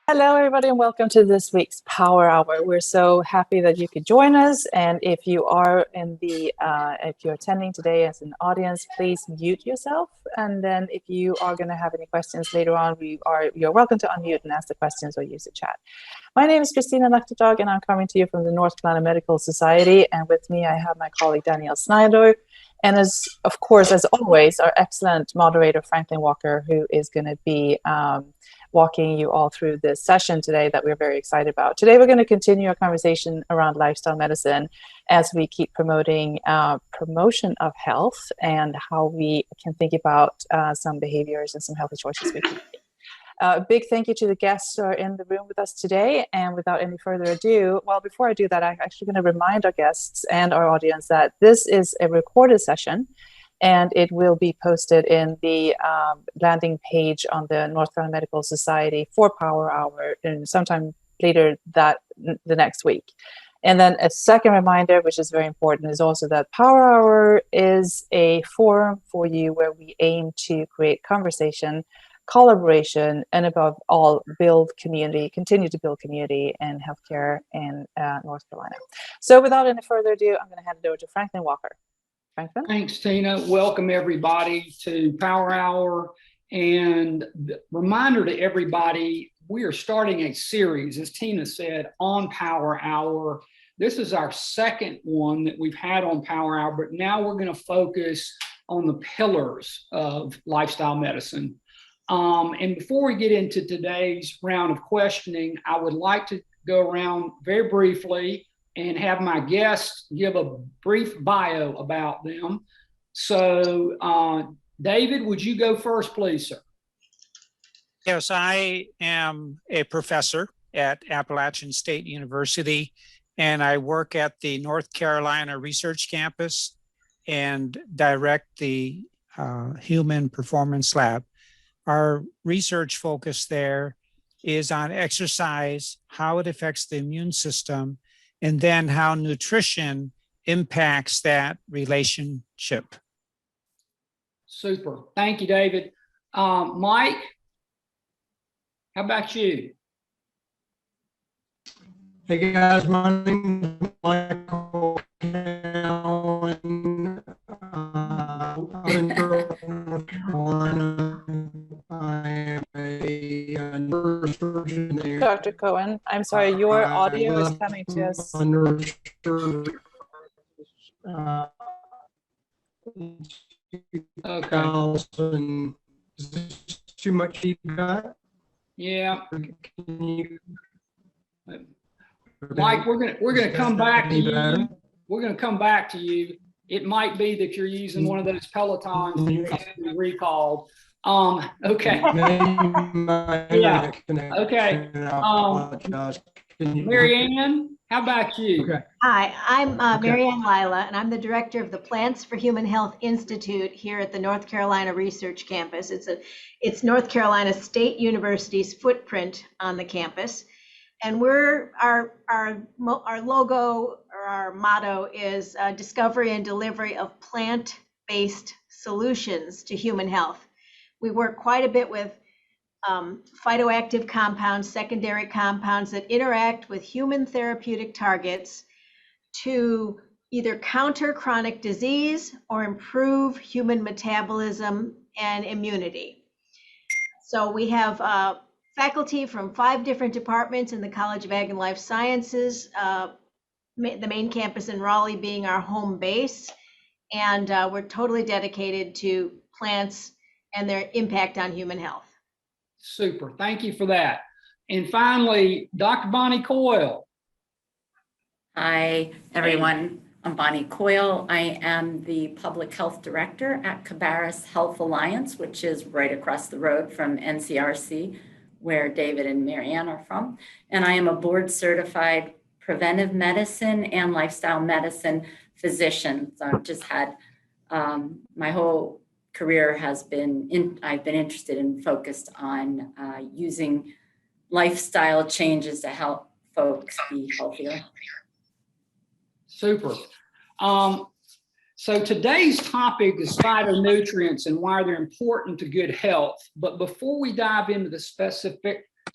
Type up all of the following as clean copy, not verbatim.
Hello, everybody, and welcome to this week's Power Hour. We're so happy that you could join us. And if you are if you're attending today as an audience, please mute yourself. And then if you are going to have any questions later on, you're welcome to unmute and ask the questions or use the chat. My name is Christina Nachterdog, and I'm coming to you from the North Carolina Medical Society. And with me, I have my colleague Danielle Snyder. And as always, our excellent moderator, Franklin Walker, who is going to be walking you all through this session today that we're very excited about. Today, we're going to continue our conversation around lifestyle medicine as we keep promoting promotion of health and how we can think about some behaviors and some healthy choices we can make. A big thank you to the guests who are in the room with us today. And without any further ado, well, before I do that, I'm actually going to remind our guests and our audience that this is a recorded session, and it will be posted in the landing page on the North Carolina Medical Society for Power Hour and sometime later the next week. And then a second reminder, which is very important, is also that Power Hour is a forum for you where we aim to create conversation, collaboration, and above all, continue to build community and healthcare in North Carolina. So without any further ado, I'm going to hand it over to Franklin Walker. Franklin? Thanks, Tina. Welcome everybody to Power Hour. And reminder to everybody, we are starting a series, as Tina said, on Power Hour. This is our second one that we've had on Power Hour, but now we're going to focus on the pillars of lifestyle medicine. And before we get into today's round of questioning, I would like to go around very briefly and have my guests give a brief bio about them. So, David, would you go first, please, sir? Yes, I am a professor at Appalachian State University, and I work at the North Carolina Research Campus and direct the Human Performance Lab. Our research focus there is on exercise, how it affects the immune system, and then how nutrition impacts that relationship. Super. Thank you, David. Mike, how about you? Hey guys, my name is Michael Cowan. I'm in North Carolina. I am a neurosurgeon there. Dr. Cowan, I'm sorry, your audio is coming to us. Okay. Is this too much feedback? Yeah. Mike, we're gonna come back to you. We're gonna come back to you. It might be that you're using one of those Pelotons that has to be recalled. Okay. Yeah. Okay. Marianne, how about you? Okay. Hi, I'm Marianne Lila, and I'm the director of the Plants for Human Health Institute here at the North Carolina Research Campus. It's North Carolina State University's footprint on the campus. And our logo or our motto is discovery and delivery of plant-based solutions to human health. We work quite a bit with phytoactive compounds, secondary compounds that interact with human therapeutic targets to either counter chronic disease or improve human metabolism and immunity. So we have faculty from 5 different departments in the College of Ag and Life Sciences, the main campus in Raleigh being our home base. And we're totally dedicated to plants and their impact on human health. Super. Thank you for that. And finally, Dr. Bonnie Coyle. Hi, everyone. I'm Bonnie Coyle. I am the Public Health Director at Cabarrus Health Alliance, which is right across the road from NCRC, where David and Marianne are from. And I am a board-certified preventive medicine and lifestyle medicine physician. So I've just had my whole career has been I've been interested and focused on using lifestyle changes to help folks be healthier. Super. So today's topic is phytonutrients and why they're important to good health. But before we dive into the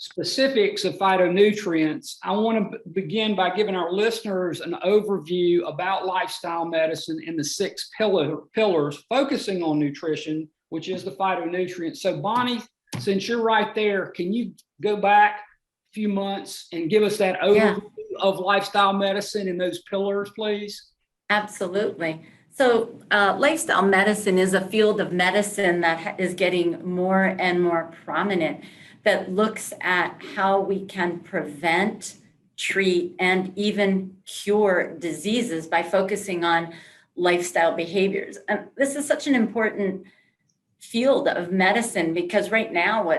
specifics of phytonutrients, I want to begin by giving our listeners an overview about lifestyle medicine and the 6 pillars focusing on nutrition, which is the phytonutrients. So Bonnie, since you're right there, can you go back a few months and give us that overview of lifestyle medicine and those pillars, please? Absolutely. So lifestyle medicine is a field of medicine that is getting more and more prominent, that looks at how we can prevent, treat, and even cure diseases by focusing on lifestyle behaviors. And this is such an important field of medicine because right now,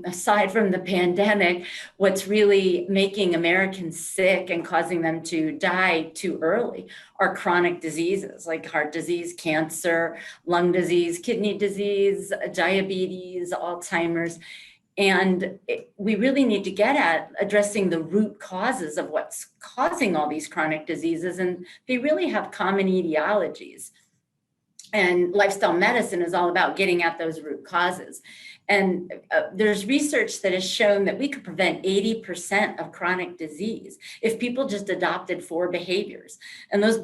aside from the pandemic, what's really making Americans sick and causing them to die too early are chronic diseases like heart disease, cancer, lung disease, kidney disease, diabetes, Alzheimer's. And we really need to get at addressing the root causes of what's causing all these chronic diseases. And they really have common etiologies. And lifestyle medicine is all about getting at those root causes. And there's research that has shown that we could prevent 80% of chronic disease if people just adopted 4 behaviors. And those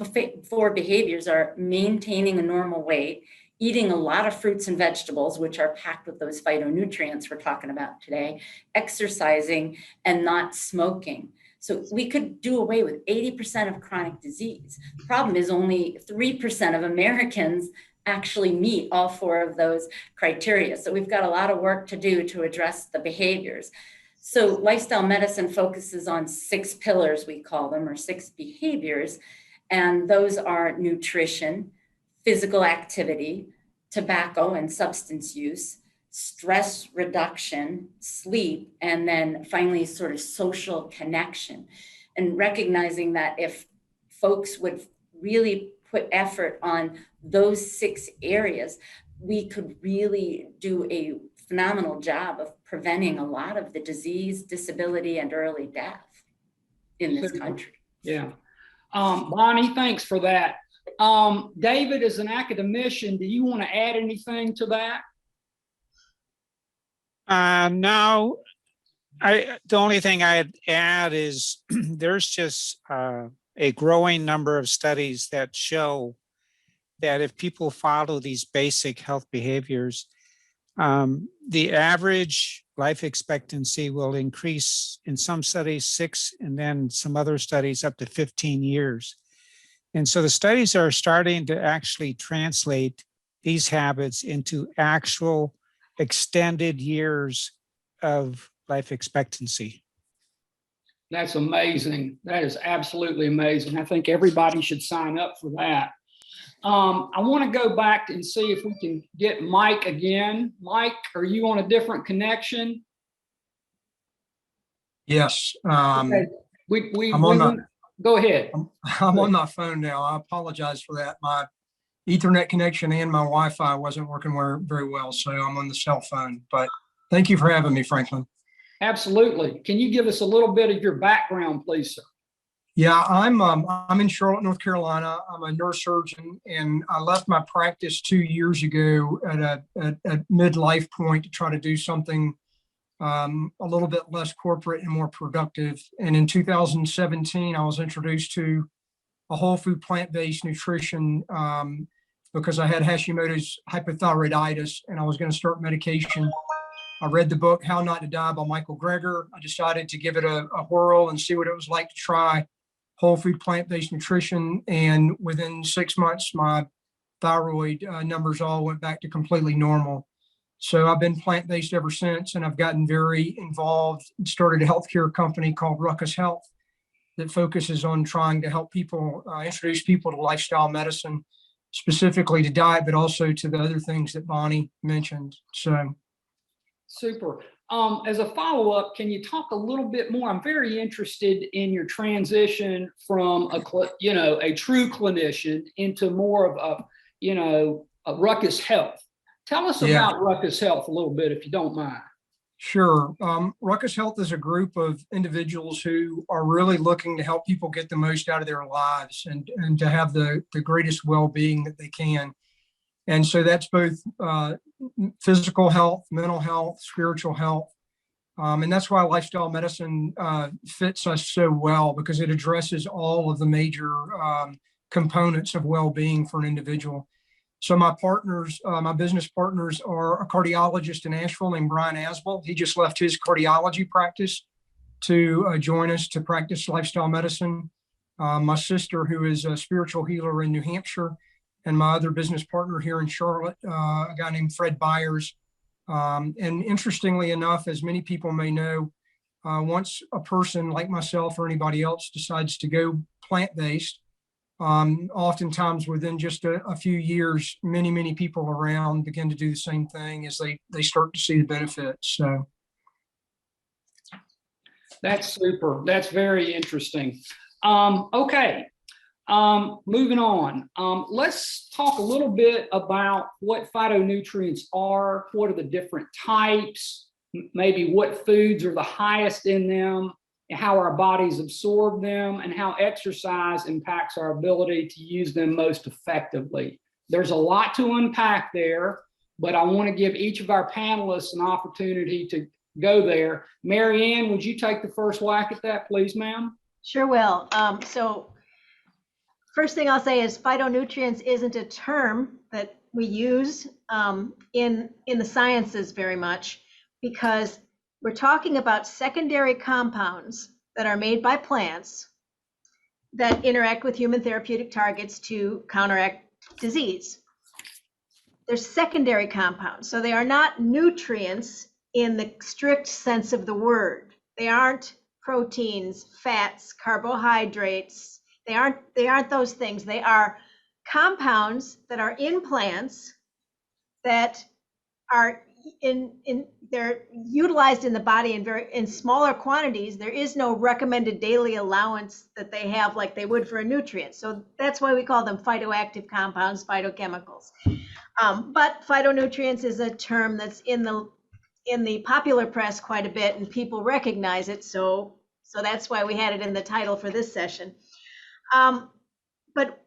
4 behaviors are maintaining a normal weight, eating a lot of fruits and vegetables, which are packed with those phytonutrients we're talking about today, exercising, and not smoking. So we could do away with 80% of chronic disease. The problem is only 3% of Americans actually meet all 4 of those criteria. So we've got a lot of work to do to address the behaviors. So lifestyle medicine focuses on 6 pillars, we call them, or 6 behaviors. And those are nutrition, physical activity, tobacco and substance use, stress reduction, sleep, and then finally sort of social connection. And recognizing that if folks would really put effort on those 6 areas, we could really do a phenomenal job of preventing a lot of the disease, disability, and early death in this country. Yeah. Bonnie, thanks for that. David, as an academician, do you want to add anything to that? No, the only thing I'd add is there's just a growing number of studies that show that if people follow these basic health behaviors, the average life expectancy will increase in some studies 6 and then some other studies up to 15 years. And so the studies are starting to actually translate these habits into actual extended years of life expectancy. That's amazing. That is absolutely amazing. I think everybody should sign up for that. I want to go back and see if we can get Mike again. Mike, are you on a different connection? Yes. Okay. Go ahead. I'm on my phone now. I apologize for that. My Ethernet connection and my Wi-Fi wasn't working very well, so I'm on the cell phone. But thank you for having me, Franklin. Absolutely. Can you give us a little bit of your background, please, sir? Yeah, I'm in Charlotte, North Carolina. I'm a neurosurgeon, and I left my practice 2 years ago at a midlife point to try to do something a little bit less corporate and more productive. And in 2017, I was introduced to a whole food plant-based nutrition because I had Hashimoto's hypothyroiditis and I was going to start medication. I read the book How Not to Die by Michael Greger. I decided to give it a whirl and see what it was like to try whole food plant-based nutrition. And within 6 months, my thyroid numbers all went back to completely normal. So I've been plant-based ever since, and I've gotten very involved and started a healthcare company called Ruckus Health that focuses on trying to help people, introduce people to lifestyle medicine, specifically to diet, but also to the other things that Bonnie mentioned. So. Super. As a follow-up, can you talk a little bit more? I'm very interested in your transition from a true clinician into more of a Ruckus Health. Tell us about Ruckus Health a little bit, if you don't mind. Sure. Ruckus Health is a group of individuals who are really looking to help people get the most out of their lives and to have the greatest well-being that they can. And so that's both physical health, mental health, spiritual health. And that's why lifestyle medicine fits us so well, because it addresses all of the major components of well-being for an individual. So my partners, my business partners, are a cardiologist in Asheville named Brian Asbel. He just left his cardiology practice to join us to practice lifestyle medicine. My sister, who is a spiritual healer in New Hampshire, and my other business partner here in Charlotte, a guy named Fred Byers. And interestingly enough, as many people may know, once a person like myself or anybody else decides to go plant-based, oftentimes within just a few years, many people around begin to do the same thing as they start to see the benefits. So that's super. That's very interesting. Okay. Moving on. Let's talk a little bit about what phytonutrients are. What are the different types? Maybe what foods are the highest in them, and how our bodies absorb them, and how exercise impacts our ability to use them most effectively. There's a lot to unpack there, but I want to give each of our panelists an opportunity to go there. Mary Ann, would you take the first whack at that, please, ma'am? Sure will. So first thing I'll say is phytonutrients isn't a term that we use in the sciences very much, because we're talking about secondary compounds that are made by plants that interact with human therapeutic targets to counteract disease. They're secondary compounds, so they are not nutrients in the strict sense of the word. They aren't proteins, fats, carbohydrates. They aren't those things. They are compounds that are in plants that are they're utilized in the body in smaller quantities. There is no recommended daily allowance that they have like they would for a nutrient. So that's why we call them phytoactive compounds, phytochemicals. But phytonutrients is a term that's in the popular press quite a bit, and people recognize it. So that's why we had it in the title for this session. But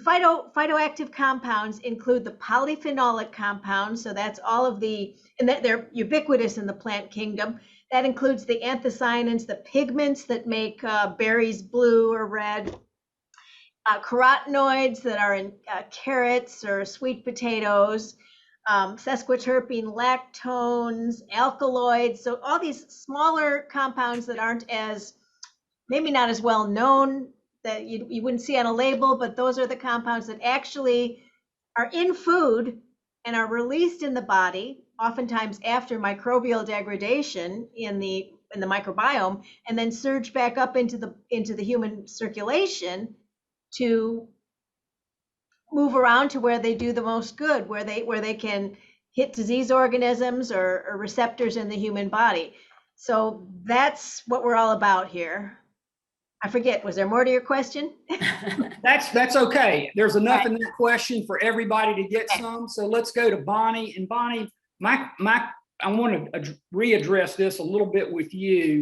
phytoactive compounds include the polyphenolic compounds. So that's all of and they're ubiquitous in the plant kingdom. That includes the anthocyanins, the pigments that make berries blue or red, carotenoids that are in carrots or sweet potatoes, sesquiterpene lactones, alkaloids. So all these smaller compounds that aren't maybe not as well known, that you wouldn't see on a label, but those are the compounds that actually are in food and are released in the body, oftentimes after microbial degradation in the microbiome, and then surge back up into the human circulation to move around to where they do the most good, where they can hit disease organisms or receptors in the human body. So that's what we're all about here. I forget, was there more to your question? That's okay. There's enough in that question for everybody to get some. So let's go to Bonnie. And Bonnie, I want to readdress this a little bit with you.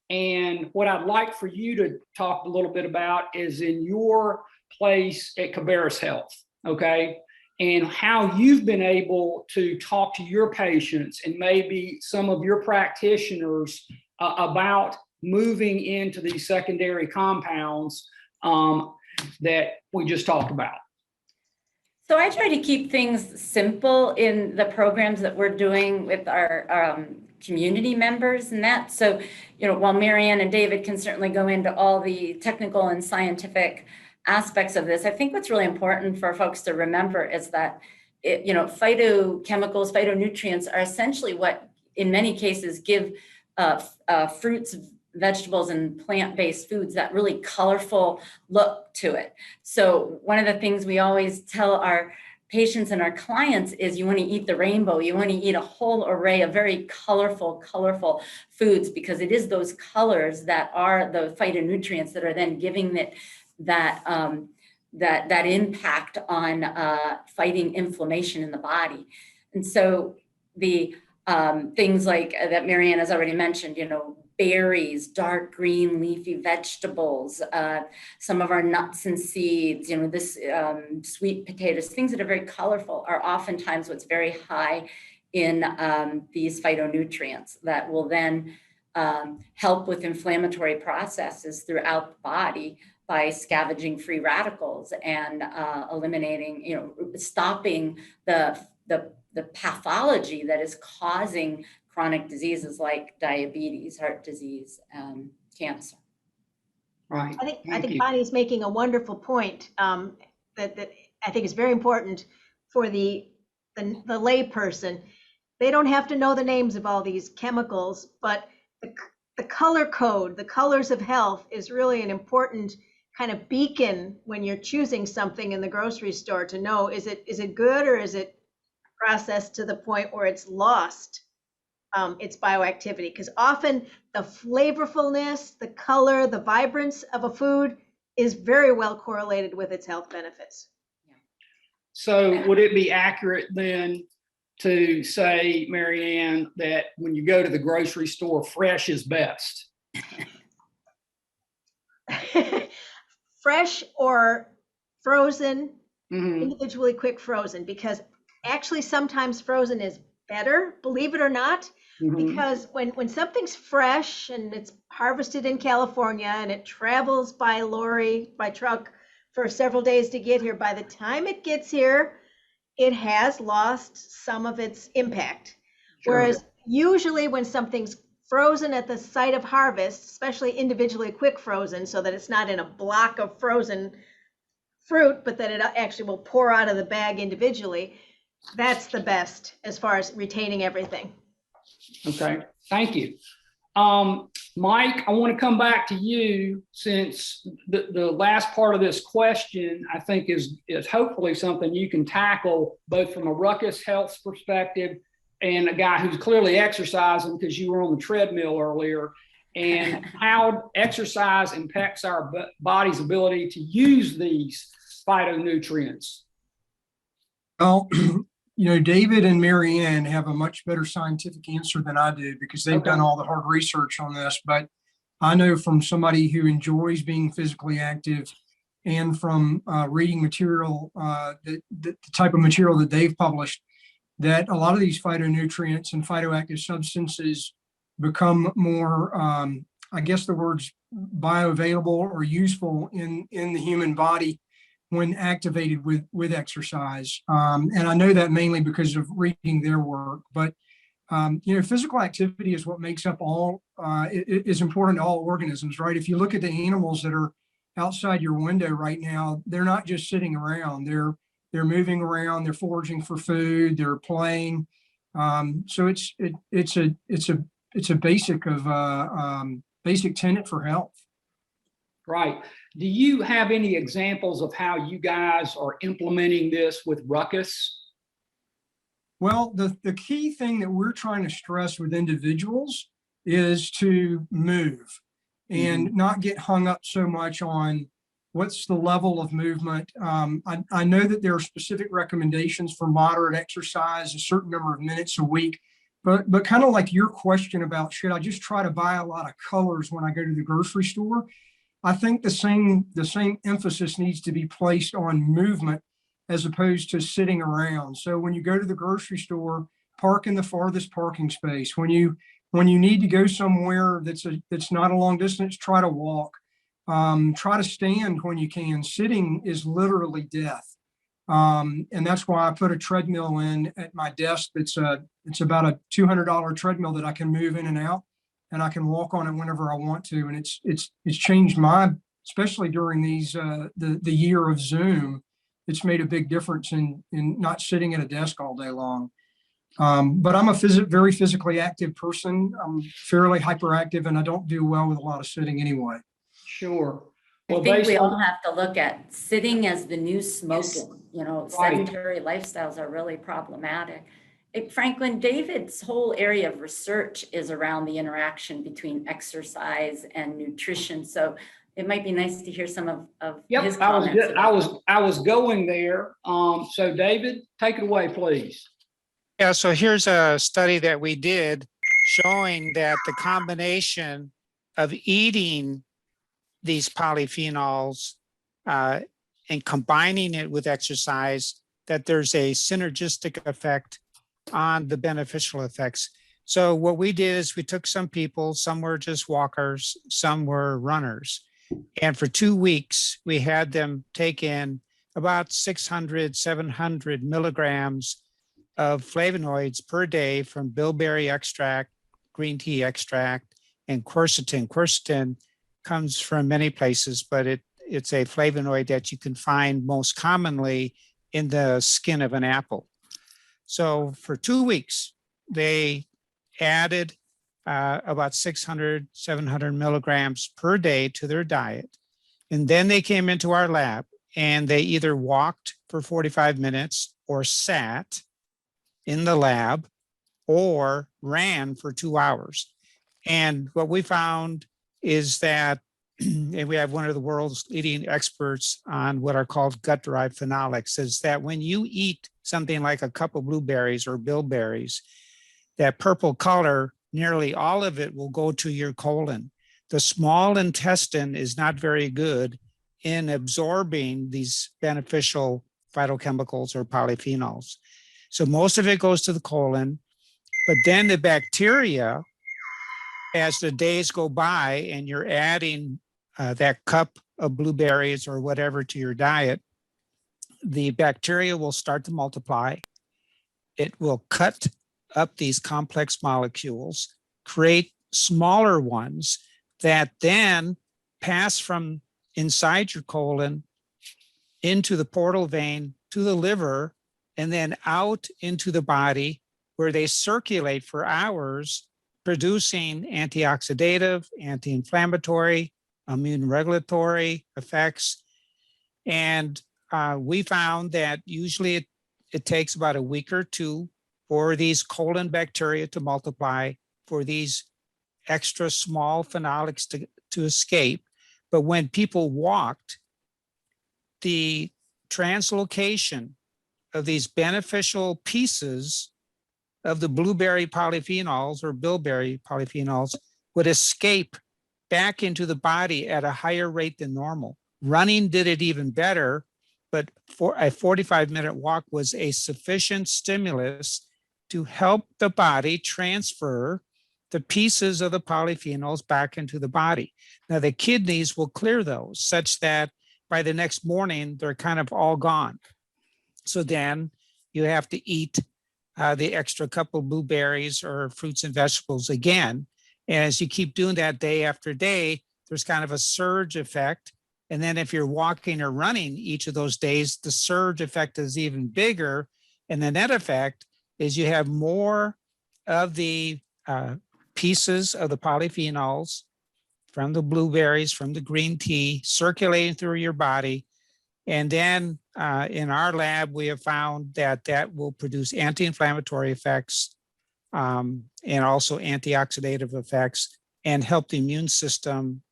And what I'd like for you to talk a little bit about is in your place at Cabarrus Health, okay? And how you've been able to talk to your patients and maybe some of your practitioners about moving into these secondary compounds that we just talked about. So I try to keep things simple in the programs that we're doing with our community members and that. So, while Mary Ann and David can certainly go into all the technical and scientific aspects of this, I think what's really important for folks to remember is that, phytochemicals, phytonutrients are essentially what, in many cases, give fruits, vegetables, and plant-based foods that really colorful look to it. So one of the things we always tell our patients and our clients is you want to eat the rainbow. You want to eat a whole array of very colorful foods, because it is those colors that are the phytonutrients that are then giving it that impact on fighting inflammation in the body. And so the things like that Mary Ann has already mentioned, berries, dark green leafy vegetables, some of our nuts and seeds, sweet potatoes, things that are very colorful are oftentimes what's very high in these phytonutrients that will then help with inflammatory processes throughout the body by scavenging free radicals and eliminating, stopping the pathology that is causing chronic diseases like diabetes, heart disease, cancer. Right. I think Bonnie's making a wonderful point that I think is very important for the lay person. They don't have to know the names of all these chemicals, but the color code, the colors of health, is really an important kind of beacon when you're choosing something in the grocery store to know, is it good, or is it processed to the point where it's lost its bioactivity? Because often the flavorfulness, the color, the vibrance of a food is very well correlated with its health benefits. So would it be accurate then to say, Marianne, that when you go to the grocery store, fresh is best? Fresh or frozen, Mm-hmm. individually quick frozen, because actually sometimes frozen is better, believe it or not, Mm-hmm. because when something's fresh and it's harvested in California and it travels by lorry, by truck for several days to get here, by the time it gets here, it has lost some of its impact. Sure. Whereas usually when something's frozen at the site of harvest, especially individually quick frozen, so that it's not in a block of frozen fruit, but that it actually will pour out of the bag individually, that's the best as far as retaining everything. Okay, thank you. Mike, I want to come back to you, since the last part of this question, I think, is hopefully something you can tackle both from a Ruckus Health perspective and a guy who's clearly exercising, because you were on the treadmill earlier, and how exercise impacts our body's ability to use these phytonutrients. Well, David and Marianne have a much better scientific answer than I do, because they've done all the hard research on this. But I know from somebody who enjoys being physically active, and from reading material, the type of material that they've published, that a lot of these phytonutrients and phytoactive substances become more, I guess the word's bioavailable or useful in the human body when activated with exercise. And I know that mainly because of reading their work. But physical activity is what makes up all, it is important to all organisms, right? If you look at the animals that are outside your window right now, they're not just sitting around. They're moving around. They're foraging for food. They're playing. So it's a basic tenet for health. Right. Do you have any examples of how you guys are implementing this with Ruckus? Well, the key thing that we're trying to stress with individuals is to move and not get hung up so much on what's the level of movement. I know that there are specific recommendations for moderate exercise, a certain number of minutes a week, but kind of like your question about, should I just try to buy a lot of colors when I go to the grocery store? I think the same emphasis needs to be placed on movement as opposed to sitting around. So when you go to the grocery store, park in the farthest parking space. When you need to go somewhere that's not a long distance, try to walk. Try to stand when you can. Sitting is literally death. And that's why I put a treadmill in at my desk. It's about a $200 treadmill that I can move in and out, and I can walk on it whenever I want to. And it's changed especially during these the year of Zoom. It's made a big difference in not sitting at a desk all day long. But I'm a very physically active person. I'm fairly hyperactive, and I don't do well with a lot of sitting anyway. Sure. I think we all have to look at sitting as the new smoking. Sedentary lifestyles are really problematic. Franklin, David's whole area of research is around the interaction between exercise and nutrition. So it might be nice to hear some of his comments. I was going there. So David, take it away, please. Yeah, so here's a study that we did showing that the combination of eating these polyphenols and combining it with exercise, that there's a synergistic effect on the beneficial effects. So what we did is we took some people, some were just walkers, some were runners. And for 2 weeks, we had them take in about 600, 700 milligrams of flavonoids per day from bilberry extract, green tea extract, and quercetin. Quercetin comes from many places, but it's a flavonoid that you can find most commonly in the skin of an apple. So for 2 weeks, they added about 600, 700 milligrams per day to their diet. And then they came into our lab and they either walked for 45 minutes or sat in the lab or ran for 2 hours. And what we found is that, and we have one of the world's leading experts on what are called gut-derived phenolics, is that when you eat something like a cup of blueberries or bilberries, that purple color, nearly all of it will go to your colon. The small intestine is not very good in absorbing these beneficial phytochemicals or polyphenols. So most of it goes to the colon, but then the bacteria, as the days go by and you're adding that cup of blueberries or whatever to your diet, the bacteria will start to multiply. It will cut up these complex molecules, create smaller ones that then pass from inside your colon into the portal vein to the liver and then out into the body where they circulate for hours, producing antioxidative, anti-inflammatory, immune regulatory effects. And we found that usually it takes about a week or two for these colon bacteria to multiply, for these extra small phenolics to escape. But when people walked, the translocation of these beneficial pieces of the blueberry polyphenols or bilberry polyphenols would escape back into the body at a higher rate than normal. Running did it even better, but for a 45-minute walk was a sufficient stimulus to help the body transfer the pieces of the polyphenols back into the body. Now the kidneys will clear those such that by the next morning, they're kind of all gone. So then you have to eat the extra couple of blueberries or fruits and vegetables again. And as you keep doing that day after day, there's kind of a surge effect. And then if you're walking or running each of those days, the surge effect is even bigger. And the net effect is you have more of the pieces of the polyphenols from the blueberries, from the green tea, circulating through your body. And then in our lab, we have found that that will produce anti-inflammatory effects and also antioxidative effects and help the immune system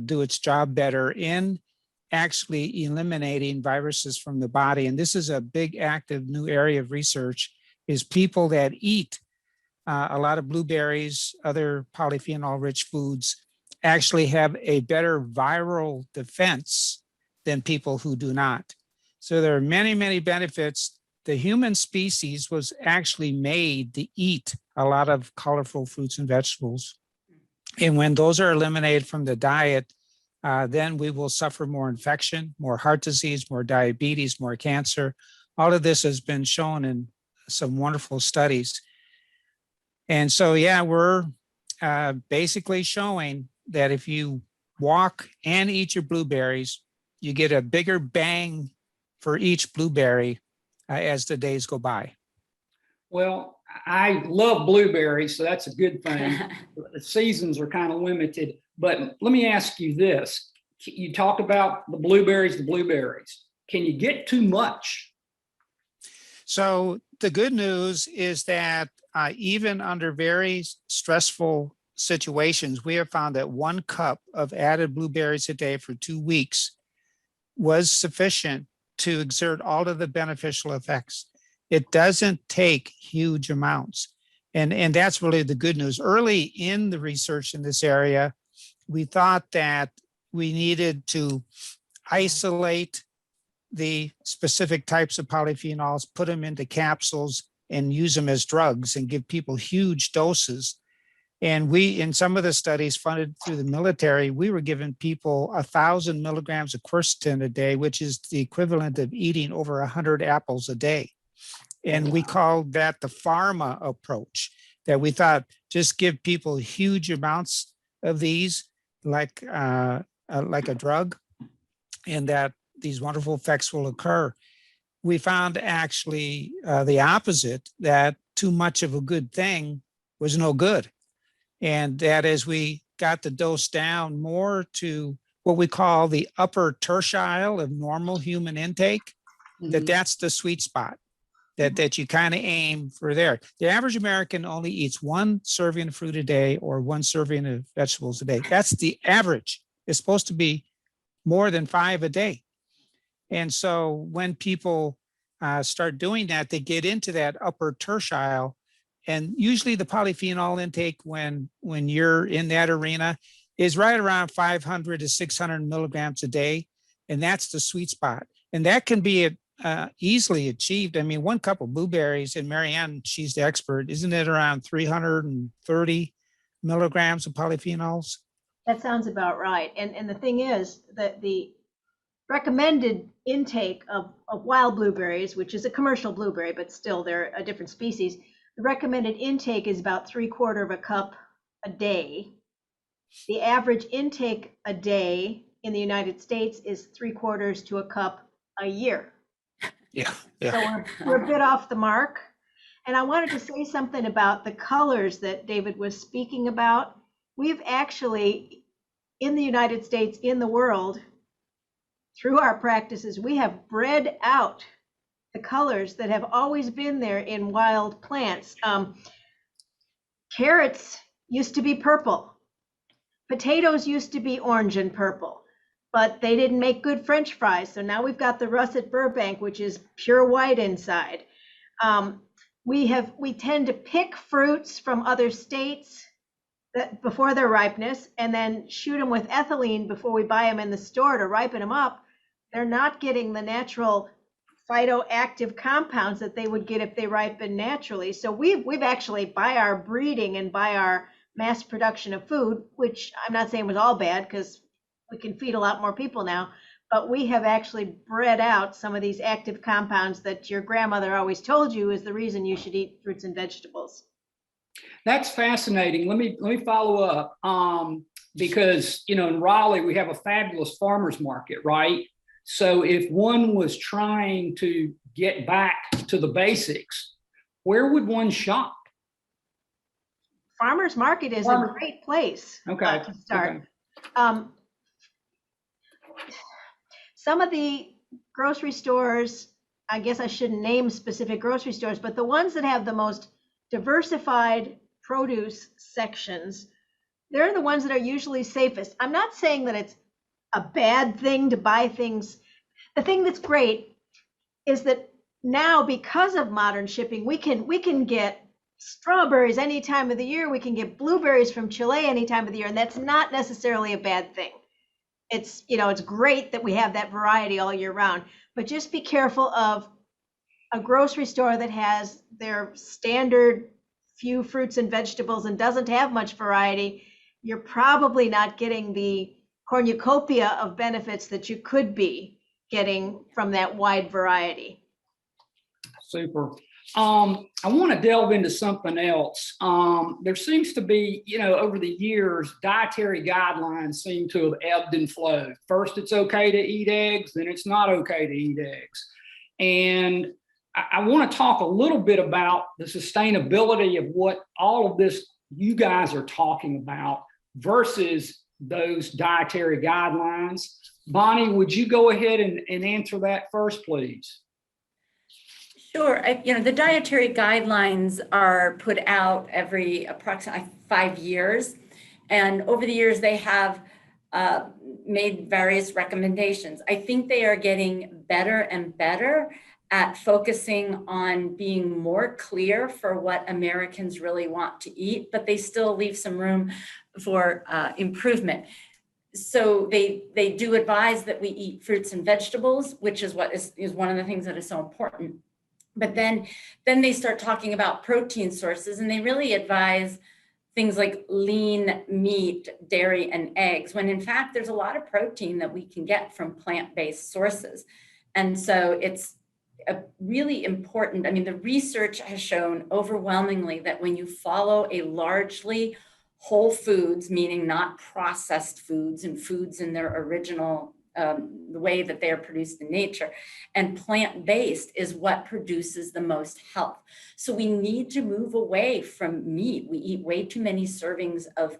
do its job better in actually eliminating viruses from the body. And this is a big active new area of research, is people that eat a lot of blueberries, other polyphenol-rich foods, actually have a better viral defense than people who do not. So there are many, many benefits. The human species was actually made to eat a lot of colorful fruits and vegetables. And when those are eliminated from the diet, then we will suffer more infection, more heart disease, more diabetes, more cancer. All of this has been shown in some wonderful studies. And so, yeah, we're basically showing that if you walk and eat your blueberries, you get a bigger bang for each blueberry as the days go by. Well, I love blueberries, so that's a good thing. The seasons are kind of limited, but let me ask you this. You talk about the blueberries. Can you get too much? So the good news is that even under very stressful situations, we have found that 1 cup of added blueberries a day for 2 weeks was sufficient to exert all of the beneficial effects. It doesn't take huge amounts. And that's really the good news. Early in the research in this area, we thought that we needed to isolate the specific types of polyphenols, put them into capsules, and use them as drugs and give people huge doses. And we, in some of the studies funded through the military, we were giving people 1,000 milligrams of quercetin a day, which is the equivalent of eating over 100 apples a day. And we called that the pharma approach, that we thought just give people huge amounts of these like a drug, and that these wonderful effects will occur. We found actually the opposite, that too much of a good thing was no good. And that as we got the dose down more to what we call the upper tertile of normal human intake, that's the sweet spot, that you kind of aim for there. The average American only eats 1 serving of fruit a day or 1 serving of vegetables a day. That's the average. It's supposed to be more than 5 a day. And so when people start doing that, they get into that upper tertile. And usually the polyphenol intake when you're in that arena is right around 500 to 600 milligrams a day. And that's the sweet spot. And that can be easily achieved. I mean, 1 cup of blueberries, and Marianne, she's the expert, isn't it around 330 milligrams of polyphenols? That sounds about right. And the thing is that the recommended intake of wild blueberries, which is a commercial blueberry, but still they're a different species, the recommended intake is about 3/4 of a cup a day. The average intake a day in the United States is 3/4 to a cup a year. Yeah. So we're a bit off the mark. And I wanted to say something about the colors that David was speaking about. We've actually, in the United States, in the world, through our practices, we have bred out the colors that have always been there in wild plants. Carrots used to be purple. Potatoes used to be orange and purple, but they didn't make good French fries. So now we've got the russet Burbank, which is pure white inside. We tend to pick fruits from other states before their ripeness and then shoot them with ethylene before we buy them in the store to ripen them up. They're not getting the natural phytoactive compounds that they would get if they ripen naturally. So we've actually, by our breeding and by our mass production of food, which I'm not saying was all bad because we can feed a lot more people now, but we have actually bred out some of these active compounds that your grandmother always told you is the reason you should eat fruits and vegetables. That's fascinating. Let me follow up because, in Raleigh, we have a fabulous farmers market, right? So if one was trying to get back to the basics, where would one shop? Farmers market is a great place to start. Okay. Some of the grocery stores, I guess I shouldn't name specific grocery stores, but the ones that have the most diversified produce sections, they're the ones that are usually safest. I'm not saying that it's a bad thing to buy things. The thing that's great is that now, because of modern shipping, we can get strawberries any time of the year. We can get blueberries from Chile any time of the year, and that's not necessarily a bad thing. It's great that we have that variety all year round, but just be careful of a grocery store that has their standard few fruits and vegetables and doesn't have much variety. You're probably not getting the cornucopia of benefits that you could be getting from that wide variety. Super. I want to delve into something else. There seems to be, over the years, dietary guidelines seem to have ebbed and flowed. First, it's okay to eat eggs, then it's not okay to eat eggs. And I want to talk a little bit about the sustainability of what all of this you guys are talking about versus those dietary guidelines. Bonnie, would you go ahead and answer that first, please? Sure. The dietary guidelines are put out every approximately 5 years. And over the years, they have made various recommendations. I think they are getting better and better at focusing on being more clear for what Americans really want to eat, but they still leave some room for improvement. So they do advise that we eat fruits and vegetables, which is what is one of the things that is so important. But then they start talking about protein sources, and they really advise things like lean meat, dairy, and eggs, when in fact, there's a lot of protein that we can get from plant-based sources. And so it's a really important, I mean, the research has shown overwhelmingly that when you follow a largely whole foods, meaning not processed foods and foods in their original, the way that they are produced in nature, and plant-based is what produces the most health. So we need to move away from meat. We eat way too many servings of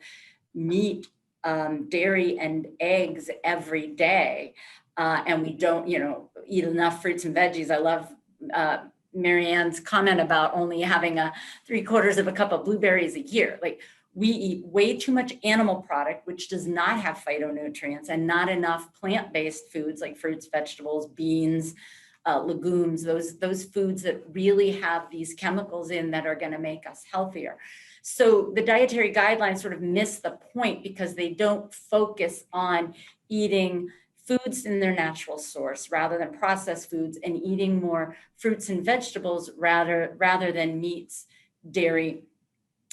meat, dairy, and eggs every day. And we don't, eat enough fruits and veggies. I love Marianne's comment about only having 3/4 of a cup of blueberries a year. Like, we eat way too much animal product, which does not have phytonutrients, and not enough plant-based foods like fruits, vegetables, beans, legumes, those foods that really have these chemicals in that are going to make us healthier. So the dietary guidelines sort of miss the point because they don't focus on eating foods in their natural source rather than processed foods, and eating more fruits and vegetables rather than meats, dairy,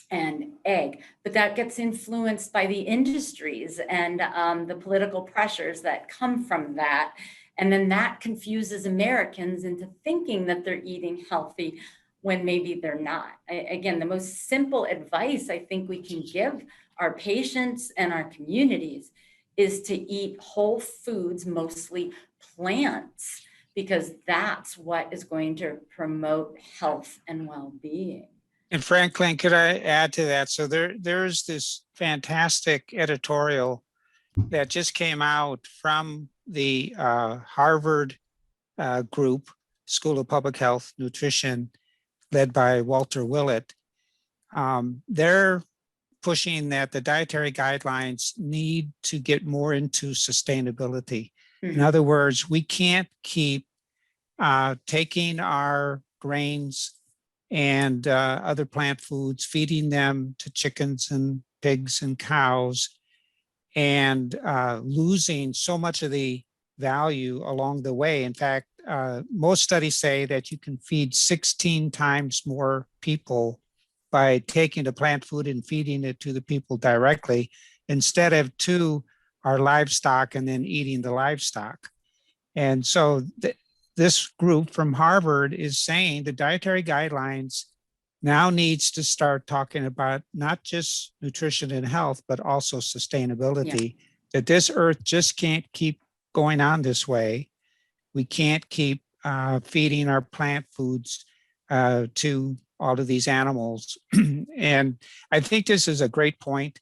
and egg. But that gets influenced by the industries and the political pressures that come from that. And then that confuses Americans into thinking that they're eating healthy when maybe they're not. Again, the most simple advice I think we can give our patients and our communities is to eat whole foods, mostly plants, because that's what is going to promote health and well-being. And Franklin, could I add to that? So there's this fantastic editorial that just came out from the Harvard group, School of Public Health Nutrition, led by Walter Willett. They're pushing that the dietary guidelines need to get more into sustainability. Mm-hmm. In other words, we can't keep taking our grains and other plant foods, feeding them to chickens and pigs and cows, and losing so much of the value along the way. In fact, most studies say that you can feed 16 times more people by taking the plant food and feeding it to the people directly, instead of to our livestock and then eating the livestock. And so this group from Harvard is saying the dietary guidelines now needs to start talking about not just nutrition and health, but also sustainability, that this earth just can't keep going on this way. We can't keep feeding our plant foods to all of these animals. And I think this is a great point.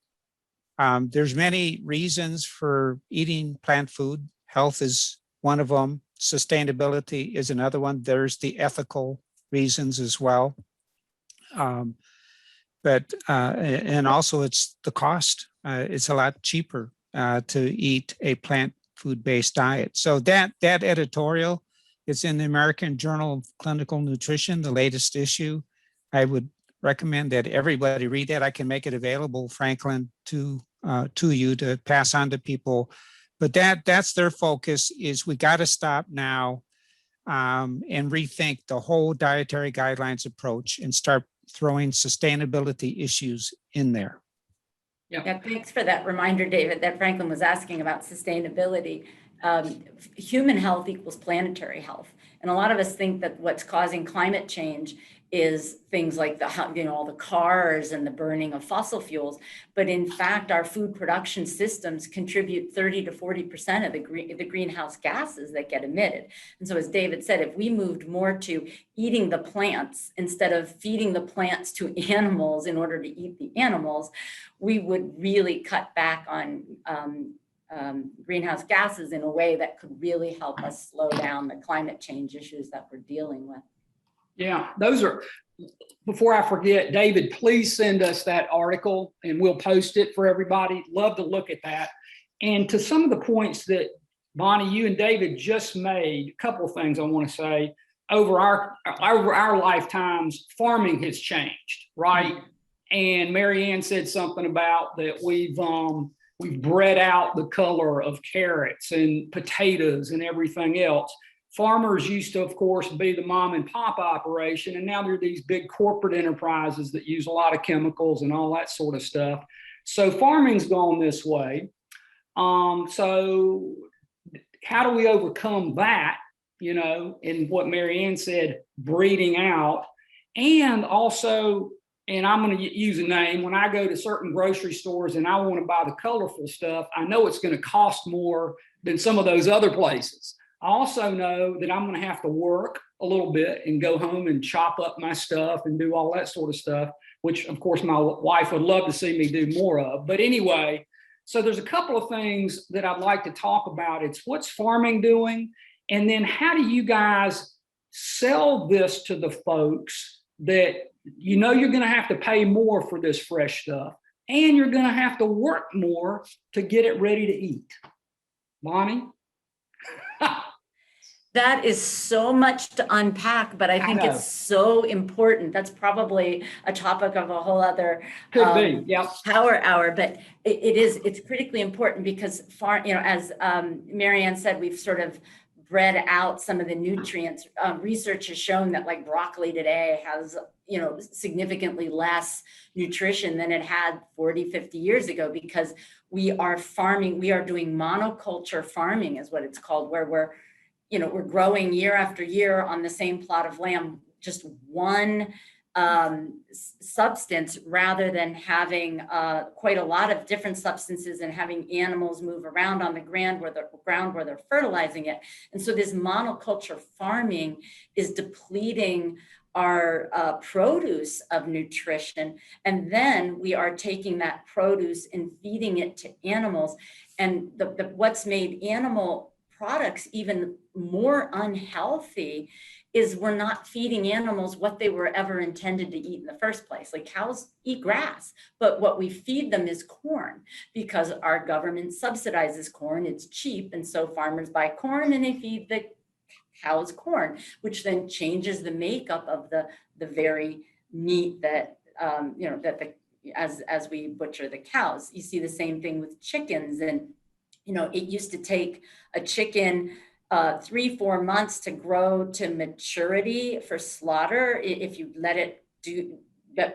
There's many reasons for eating plant food. Health is one of them. Sustainability is another one. There's the ethical reasons as well. But and also it's the cost. It's a lot cheaper to eat a plant food-based diet. So that editorial is in the American Journal of Clinical Nutrition, the latest issue. I would recommend that everybody read that. I can make it available, Franklin, to you to pass on to people. But that's their focus, is we got to stop now and rethink the whole dietary guidelines approach and start throwing sustainability issues in there. Yeah, thanks for that reminder, David, that Franklin was asking about sustainability. Human health equals planetary health. And a lot of us think that what's causing climate change is things like all the cars and the burning of fossil fuels. But in fact, our food production systems contribute 30 to 40% of the greenhouse gases that get emitted. And so, as David said, if we moved more to eating the plants instead of feeding the plants to animals in order to eat the animals, we would really cut back on greenhouse gases in a way that could really help us slow down the climate change issues that we're dealing with. Yeah, those are, before I forget, David, please send us that article and we'll post it for everybody. Love to look at that. And to some of the points that Bonnie, you and David just made, a couple of things I want to say. Over our lifetimes, farming has changed, right? And Marianne said something about that we've bred out the color of carrots and potatoes and everything else. farmers used to, of course, be the mom and pop operation, and now they're these big corporate enterprises that use a lot of chemicals and all that sort of stuff. So farming's gone this way. So how do we overcome that? You know, and what Marianne said, breeding out, and also, and I'm going to use a name, when I go to certain grocery stores and I want to buy the colorful stuff, I know it's going to cost more than some of those other places. I also know that I'm going to have to work a little bit and go home and chop up my stuff and do all that sort of stuff, which of course my wife would love to see me do more of. But anyway, so there's a couple of things that I'd like to talk about. It's what's farming doing, and then how do you guys sell this to the folks that you know you're going to have to pay more for this fresh stuff, and you're going to have to work more to get it ready to eat. Bonnie? That is so much to unpack, but I think it's so important. That's probably a topic of a whole other power hour, but it's critically important because as Marianne said, we've sort of bred out some of the nutrients. Research has shown that like broccoli today has, significantly less nutrition than it had 40, 50 years ago, because we are farming, we are doing monoculture farming is what it's called, where we're growing year after year on the same plot of land, just one substance, rather than having quite a lot of different substances and having animals move around on the ground where they're fertilizing it. And so this monoculture farming is depleting our produce of nutrition. And then we are taking that produce and feeding it to animals. And what's made animal products even more unhealthy is we're not feeding animals what they were ever intended to eat in the first place. Like cows eat grass, but what we feed them is corn because our government subsidizes corn. It's cheap, and so farmers buy corn and they feed the cows corn, which then changes the makeup of the very meat that as we butcher the cows. You see the same thing with chickens, and it used to take a chicken 3-4 months to grow to maturity for slaughter if you let it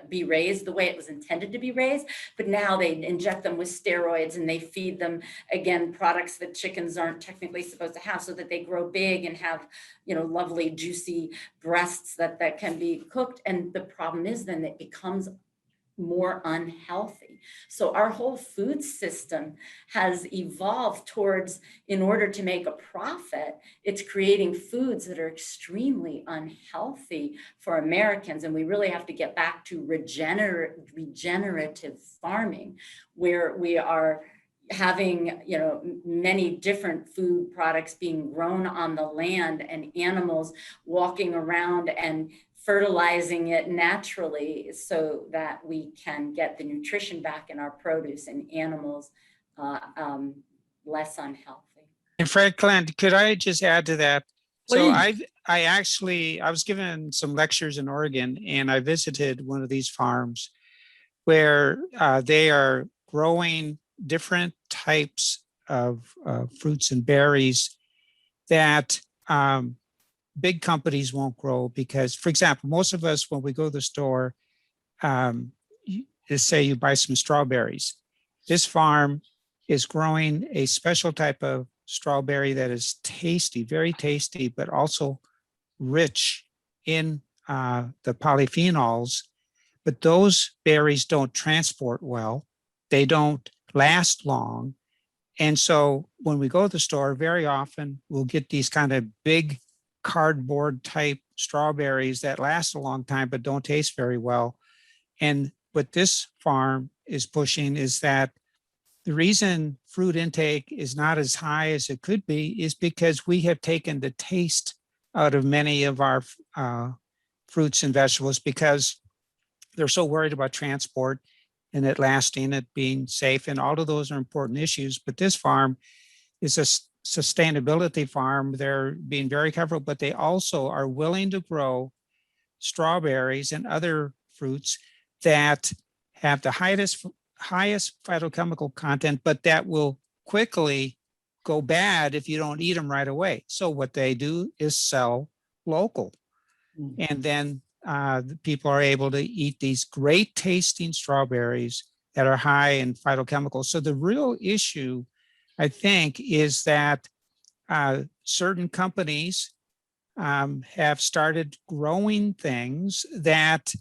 be raised the way it was intended to be raised. But now they inject them with steroids and they feed them, again, products that chickens aren't technically supposed to have, so that they grow big and have, lovely juicy breasts that can be cooked. And the problem is then it becomes more unhealthy. So our whole food system has evolved towards, in order to make a profit, it's creating foods that are extremely unhealthy for Americans. And we really have to get back to regenerative farming, where we are having, many different food products being grown on the land and animals walking around and fertilizing it naturally so that we can get the nutrition back in our produce and animals less unhealthy. And Franklin, could I just add to that? Please. So I was given some lectures in Oregon, and I visited one of these farms where they are growing different types of fruits and berries that big companies won't grow, because, for example, most of us, when we go to the store, say you buy some strawberries. This farm is growing a special type of strawberry that is tasty, very tasty, but also rich in the polyphenols. But those berries don't transport well. They don't last long. And so when we go to the store, very often we'll get these kind of big cardboard type strawberries that last a long time but don't taste very well. And what this farm is pushing is that the reason fruit intake is not as high as it could be is because we have taken the taste out of many of our fruits and vegetables, because they're so worried about transport and it lasting, it being safe, and all of those are important issues. But this farm is a sustainability farm. They're being very careful, but they also are willing to grow strawberries and other fruits that have the highest phytochemical content, but that will quickly go bad if you don't eat them right away. So what they do is sell local. And then the people are able to eat these great tasting strawberries that are high in phytochemicals. So the real issue, I think, is that certain companies have started growing things that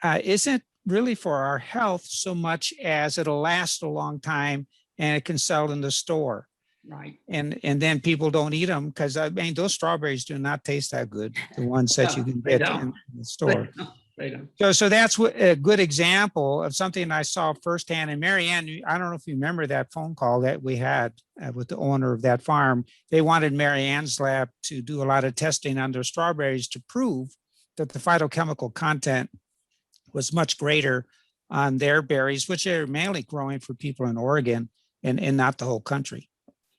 isn't really for our health so much as it'll last a long time and it can sell in the store. Right. And then people don't eat them because I mean those strawberries do not taste that good. The ones that you can get in the store. They don't. So that's a good example of something I saw firsthand. And Marianne, I don't know if you remember that phone call that we had with the owner of that farm. They wanted Marianne's lab to do a lot of testing on their strawberries to prove that the phytochemical content was much greater on their berries, which are mainly growing for people in Oregon and not the whole country.